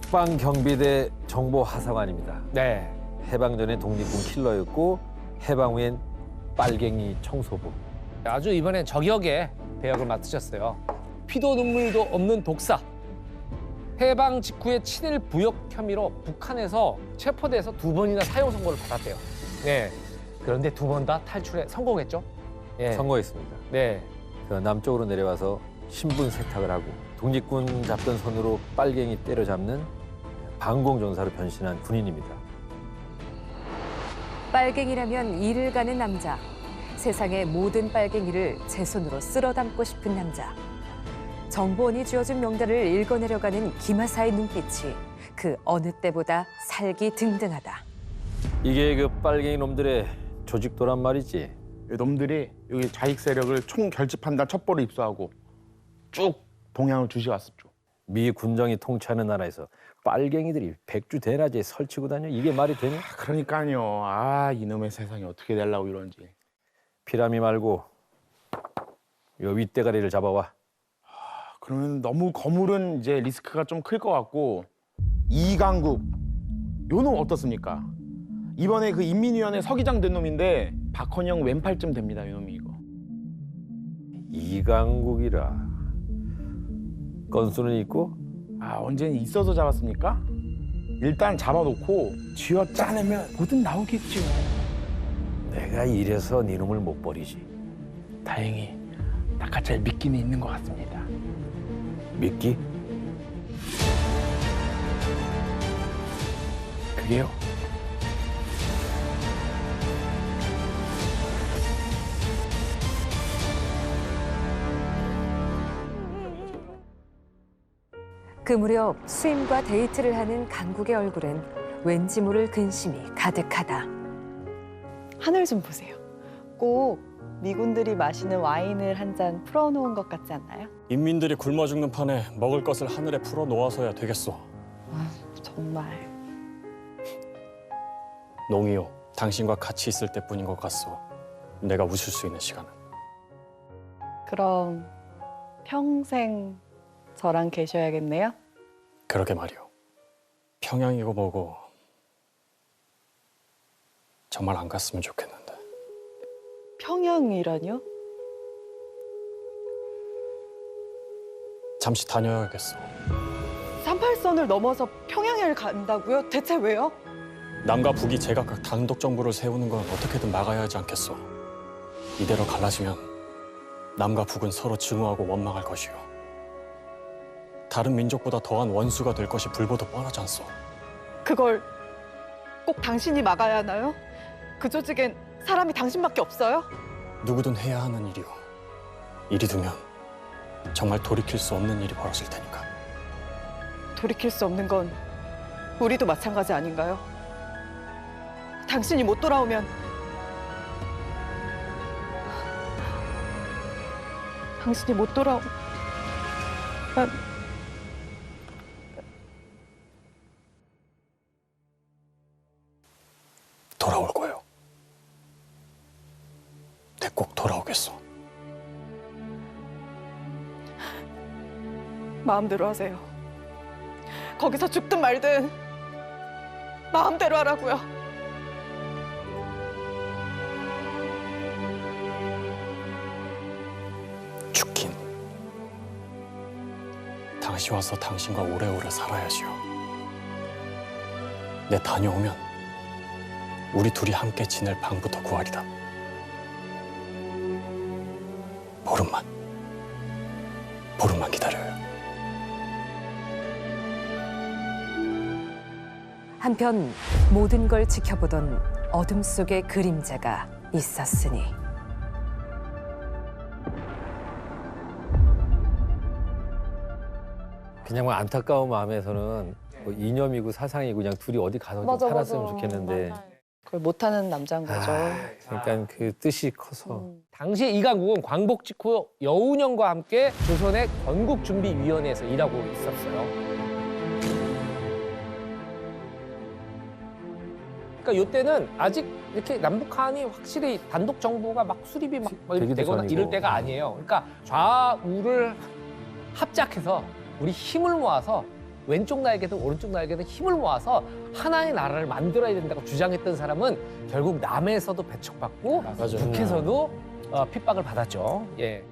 국방경비대 정보하사관입니다. 네. 해방 전에 독립군 킬러였고 해방 후엔 빨갱이 청소부. 아주 이번엔 저격의 배역을 맡으셨어요. 피도 눈물도 없는 독사. 해방 직후에 친일 부역 혐의로 북한에서 체포돼서 2번이나 사형 선고를 받았대요. 네. 그런데 2번 다 탈출에 성공했죠. 예. 선거했습니다. 네. 그 남쪽으로 내려와서 신분 세탁을 하고 독립군 잡던 손으로 빨갱이 때려잡는 방공전사로 변신한 군인입니다. 빨갱이라면 이를 가는 남자. 세상의 모든 빨갱이를 제 손으로 쓸어 담고 싶은 남자. 정보원이 쥐어준 명단을 읽어내려가는 김하사의 눈빛이 그 어느 때보다 살기 등등하다. 이게 그 빨갱이 놈들의 조직도란 말이지. 놈들이 여기 좌익 세력을 총 결집한다 첩보를 입수하고 쭉 동향을 주시왔었죠. 미 군정이 통치하는 나라에서 빨갱이들이 백주 대낮에 설치고 다녀? 이게 말이 되냐? 그러니까요. 아, 이놈의 세상이 어떻게 되려고 이런지. 피라미 말고 요 윗대가리를 잡아와. 그러면 너무 거물은 이제 리스크가 좀 클 것 같고 이강국 요 놈 어떻습니까? 이번에 그 인민위원회 서기장 된 놈인데 박헌영 왼팔쯤 됩니다. 이 놈이 이거. 이강국이라. 건수는 있고? 아, 언제는 있어서 잡았습니까? 일단 잡아놓고 쥐어 짜내면 뭐든 나오겠죠. 내가 이래서 네 놈을 못 버리지. 다행히 낚아채 미끼는 있는 것 같습니다. 미끼? 그게요. 그 무렵 수임과 데이트를 하는 강국의 얼굴엔 왠지 모를 근심이 가득하다. 하늘 좀 보세요. 꼭 미군들이 마시는 와인을 한 잔 풀어놓은 것 같지 않나요? 인민들이 굶어 죽는 판에 먹을 것을 하늘에 풀어 놓아서야 되겠소. 정말. 농이요, 당신과 같이 있을 때뿐인 것 같소. 내가 웃을 수 있는 시간은. 그럼 평생 저랑 계셔야겠네요? 그러게 말이오. 평양이고 뭐고 정말 안 갔으면 좋겠는데. 평양이라뇨? 잠시 다녀야겠어. 38선을 넘어서 평양을 간다고요? 대체 왜요? 남과 북이 제각각 단독 정부를 세우는 건 어떻게든 막아야 하지 않겠소. 이대로 갈라지면 남과 북은 서로 증오하고 원망할 것이오. 다른 민족보다 더한 원수가 될 것이 불보듯 뻔하지 않소. 그걸 꼭 당신이 막아야 하나요? 그 조직엔 사람이 당신밖에 없어요? 누구든 해야 하는 일이오. 이리 두면 정말 돌이킬 수 없는 일이 벌어질 테니까. 돌이킬 수 없는 건 우리도 마찬가지 아닌가요? 당신이 못 돌아오면 당신이 못 돌아오면 돌아올 거예요. 내 꼭 돌아오겠어. 마음대로 하세요. 거기서 죽든 말든 마음대로 하라고요. 죽긴. 당시 와서 당신과 오래오래 살아야지요. 내 다녀오면 우리 둘이 함께 지낼 방부터 구하리다. 보름만 기다려요. 한편 모든 걸 지켜보던 어둠 속의 그림자가 있었으니. 그냥 뭐 안타까운 마음에서는 뭐 이념이고 사상이고 그냥 둘이 어디 가서 좀 살았으면 좋겠는데. 그걸 못하는 남자인 거죠. 그러니까 그 뜻이 커서. 당시 이강국은 광복 직후 여운형과 함께 조선의 건국준비위원회에서 일하고 있었어요. 그러니까 이때는 아직 이렇게 남북한이 확실히 단독 정부가 막 수립이 막 이렇게 되거나 전이고. 이럴 때가 아니에요. 그러니까 좌우를 합작해서 우리 힘을 모아서 왼쪽 날개든 오른쪽 날개든 힘을 모아서 하나의 나라를 만들어야 된다고 주장했던 사람은 결국 남에서도 배척받고 맞아요. 북에서도 핍박을 받았죠. 예.